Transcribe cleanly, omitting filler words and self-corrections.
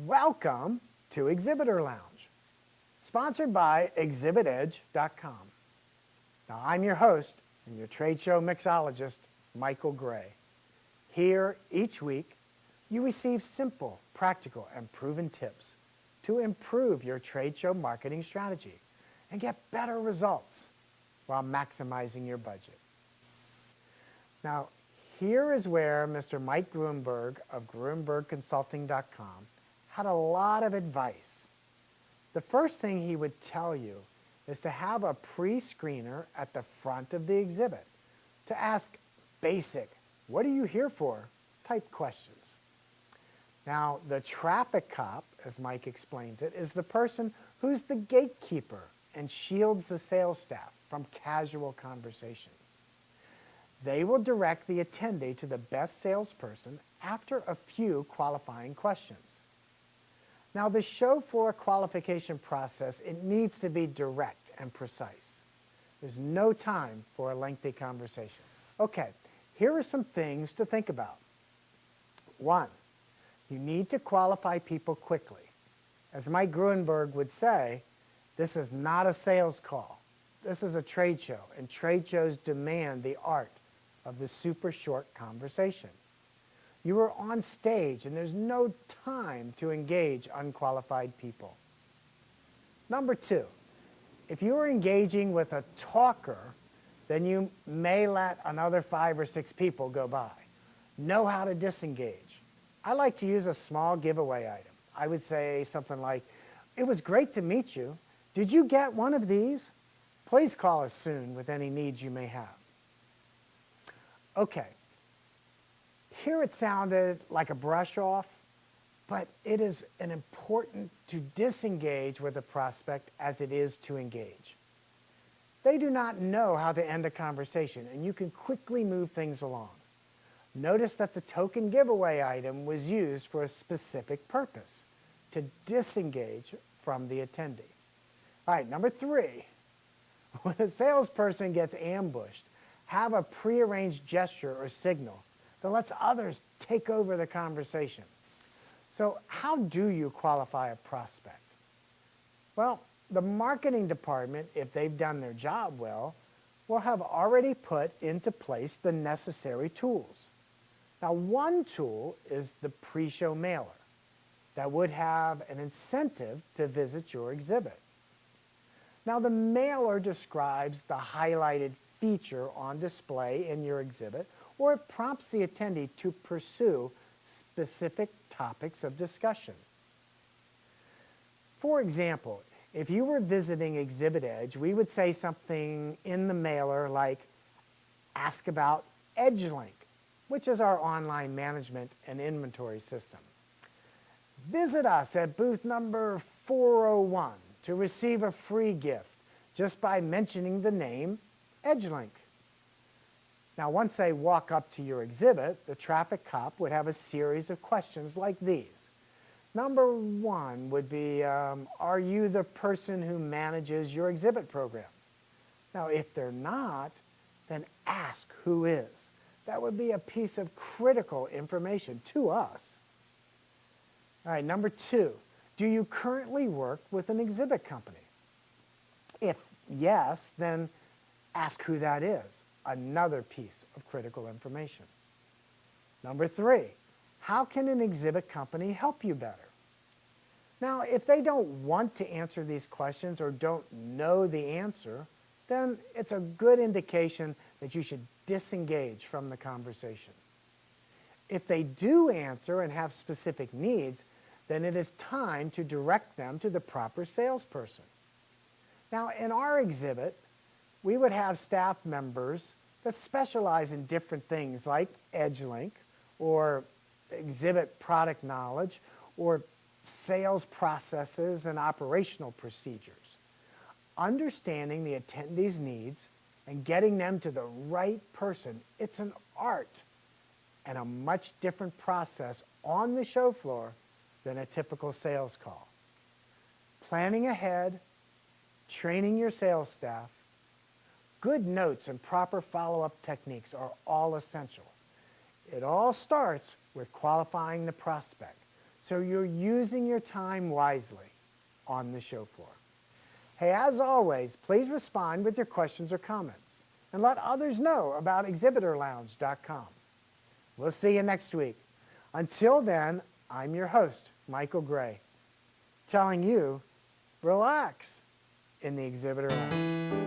Welcome to Exhibitor Lounge, sponsored by ExhibitEdge.com. Now, I'm your host and your trade show mixologist, Michael Gray. Here, each week, you receive simple, practical, and proven tips to improve your trade show marketing strategy and get better results while maximizing your budget. Now, here is where Mr. Mike Gruenberg of GruenbergConsulting.com had a lot of advice. The first thing he would tell you is to have a pre-screener at the front of the exhibit to ask basic, "What are you here for?" type questions. Now, the traffic cop, as Mike explains it, is the person who's the gatekeeper and shields the sales staff from casual conversation. They will direct the attendee to the best salesperson after a few qualifying questions. Now, the show floor qualification process, it needs to be direct and precise. There's no time for a lengthy conversation. Okay, here are some things to think about. 1, you need to qualify people quickly. As Mike Gruenberg would say, this is not a sales call. This is a trade show, and trade shows demand the art of the super short conversation. You are on stage, and there's no time to engage unqualified people. Number 2, if you are engaging with a talker, then you may let another 5 or 6 people go by. Know how to disengage. I like to use a small giveaway item. I would say something like, "It was great to meet you. Did you get one of these? Please call us soon with any needs you may have." Okay, here it sounded like a brush off, but it is as important to disengage with a prospect as it is to engage. They do not know how to end a conversation, and you can quickly move things along. Notice that the token giveaway item was used for a specific purpose, to disengage from the attendee. All right, number 3, when a salesperson gets ambushed, have a prearranged gesture or signal that lets others take over the conversation. So how do you qualify a prospect? Well, the marketing department, if they've done their job well, will have already put into place the necessary tools. Now, one tool is the pre-show mailer that would have an incentive to visit your exhibit. Now, the mailer describes the highlighted feature on display in your exhibit, or it prompts the attendee to pursue specific topics of discussion. For example, if you were visiting Exhibit Edge, we would say something in the mailer like, "Ask about EdgeLink," which is our online management and inventory system. "Visit us at booth number 401 to receive a free gift just by mentioning the name EdgeLink." Now, once they walk up to your exhibit, the traffic cop would have a series of questions like these. Number 1 would be, are you the person who manages your exhibit program? Now, if they're not, then ask who is. That would be a piece of critical information to us. All right, number 2, do you currently work with an exhibit company? If yes, then ask who that is. Another piece of critical information. Number 3, how can an exhibit company help you better? Now, if they don't want to answer these questions or don't know the answer, then it's a good indication that you should disengage from the conversation. If they do answer and have specific needs, then it is time to direct them to the proper salesperson. Now, in our exhibit, we would have staff members that specialize in different things like EdgeLink or exhibit product knowledge or sales processes and operational procedures. Understanding the attendee's needs and getting them to the right person, it's an art and a much different process on the show floor than a typical sales call. Planning ahead, training your sales staff, good notes and proper follow-up techniques are all essential. It all starts with qualifying the prospect. so you're using your time wisely on the show floor. Hey, as always, please respond with your questions or comments and let others know about exhibitorlounge.com. We'll see you next week. Until then, I'm your host, Michael Gray, telling you, relax in the Exhibitor Lounge.